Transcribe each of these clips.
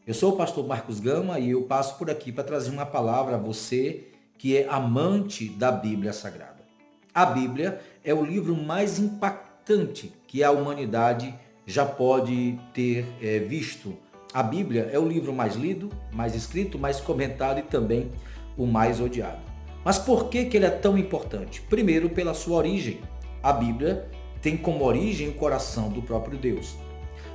Eu sou o pastor Marcos Gama e eu passo por aqui para trazer uma palavra a você que é amante da Bíblia Sagrada. A Bíblia é o livro mais impactante que a humanidade já pode ter visto. A Bíblia é o livro mais lido, mais escrito, mais comentado e também o mais odiado. Mas por que ele é tão importante? Primeiro, pela sua origem. A Bíblia tem como origem o coração do próprio Deus.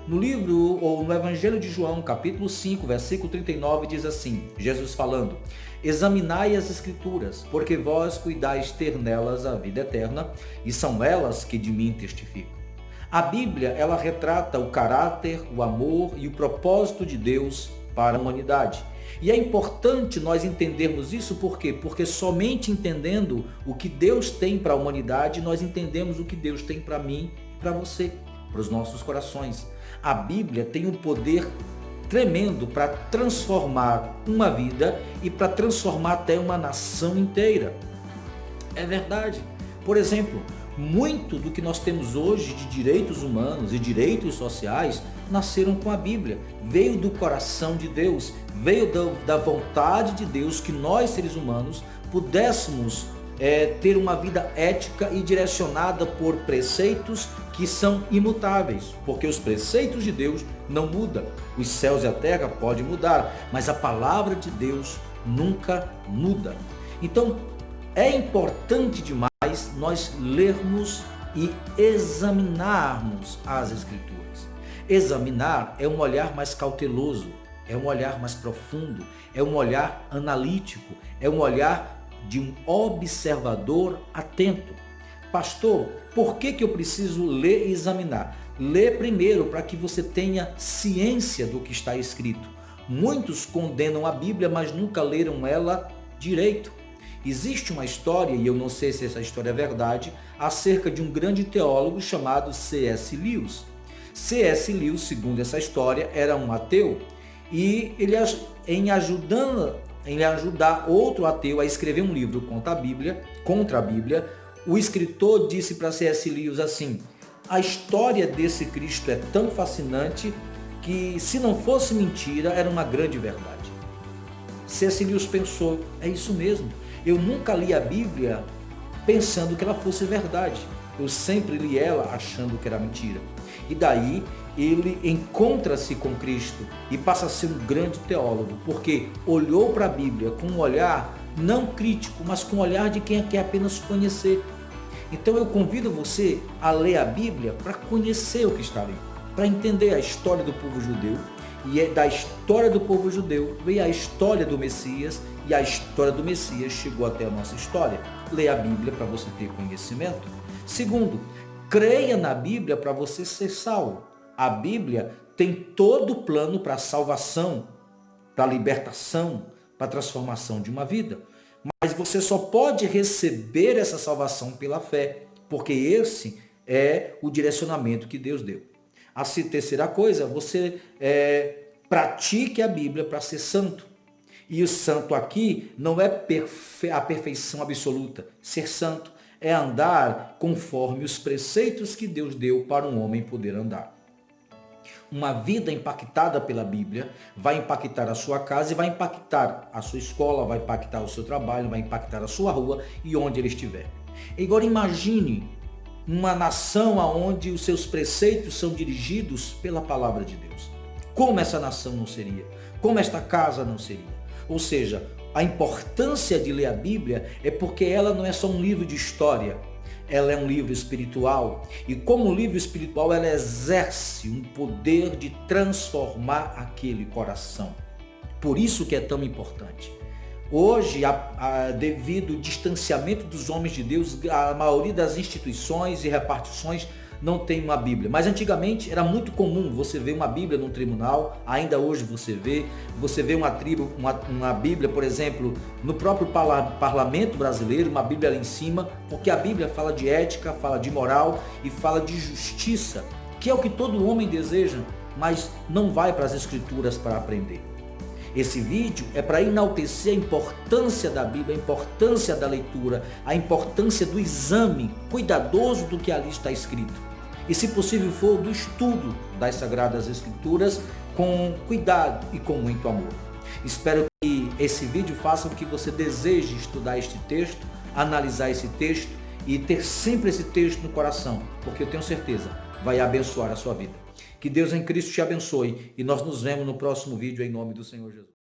No livro ou no Evangelho de João, capítulo 5, versículo 39, diz assim, Jesus falando: examinai as Escrituras, porque vós cuidais ter nelas a vida eterna, e são elas que de mim testificam. A Bíblia, ela retrata o caráter, o amor e o propósito de Deus para a humanidade. E é importante nós entendermos isso, por quê? Porque somente entendendo o que Deus tem para a humanidade, nós entendemos o que Deus tem para mim e para você, para os nossos corações. A Bíblia tem um poder tremendo para transformar uma vida e para transformar até uma nação inteira. É verdade. Por exemplo, muito do que nós temos hoje de direitos humanos e direitos sociais nasceram com a Bíblia. Veio do coração de Deus, veio da vontade de Deus que nós, seres humanos, pudéssemos ter uma vida ética e direcionada por preceitos que são imutáveis, porque os preceitos de Deus não mudam. Os céus e a terra podem mudar, mas a palavra de Deus nunca muda. Então, é importante demais nós lermos e examinarmos as Escrituras. Examinar é um olhar mais cauteloso, é um olhar mais profundo, é um olhar analítico, é um olhar de um observador atento. Pastor, por que eu preciso ler e examinar? Lê primeiro para que você tenha ciência do que está escrito. Muitos condenam a Bíblia, mas nunca leram ela direito. Existe uma história, e eu não sei se essa história é verdade, acerca de um grande teólogo chamado C.S. Lewis. C.S. Lewis, segundo essa história, era um ateu e ele, em ajudar outro ateu a escrever um livro contra a Bíblia, o escritor disse para C.S. Lewis assim: a história desse Cristo é tão fascinante que, se não fosse mentira, era uma grande verdade. C.S. Lewis pensou, é isso mesmo, eu nunca li a Bíblia pensando que ela fosse verdade, eu sempre li ela achando que era mentira. E daí ele encontra-se com Cristo e passa a ser um grande teólogo, porque olhou para a Bíblia com um olhar não crítico, mas com o olhar de quem quer apenas conhecer. Então eu convido você a ler a Bíblia para conhecer o que está ali, para entender a história do povo judeu, e da história do povo judeu veio a história do Messias, e a história do Messias chegou até a nossa história. Leia a Bíblia para você ter conhecimento. Segundo, creia na Bíblia para você ser salvo. A Bíblia tem todo o plano para a salvação, para a libertação, para a transformação de uma vida. Mas você só pode receber essa salvação pela fé, porque esse é o direcionamento que Deus deu. A terceira coisa, você pratique a Bíblia para ser santo. E o santo aqui não é a perfeição absoluta. Ser santo é andar conforme os preceitos que Deus deu para um homem poder andar. Uma vida impactada pela Bíblia vai impactar a sua casa e vai impactar a sua escola, vai impactar o seu trabalho, vai impactar a sua rua e onde ele estiver. Agora imagine uma nação onde os seus preceitos são dirigidos pela palavra de Deus. Como essa nação não seria? Como esta casa não seria? Ou seja, a importância de ler a Bíblia é porque ela não é só um livro de história, ela é um livro espiritual, e como livro espiritual ela exerce um poder de transformar aquele coração. Por isso que é tão importante. Hoje, devido ao distanciamento dos homens de Deus, a maioria das instituições e repartições não tem uma Bíblia. Mas antigamente era muito comum você ver uma Bíblia num tribunal, ainda hoje você vê uma Bíblia, por exemplo, no próprio parlamento brasileiro, uma Bíblia ali em cima, porque a Bíblia fala de ética, fala de moral e fala de justiça, que é o que todo homem deseja, mas não vai para as Escrituras para aprender. Esse vídeo é para enaltecer a importância da Bíblia, a importância da leitura, a importância do exame cuidadoso do que ali está escrito. e, se possível for, do estudo das Sagradas Escrituras com cuidado e com muito amor. Espero que esse vídeo faça com que você deseje estudar este texto, analisar esse texto e ter sempre esse texto no coração, porque eu tenho certeza, vai abençoar a sua vida. Que Deus em Cristo te abençoe e nós nos vemos no próximo vídeo em nome do Senhor Jesus.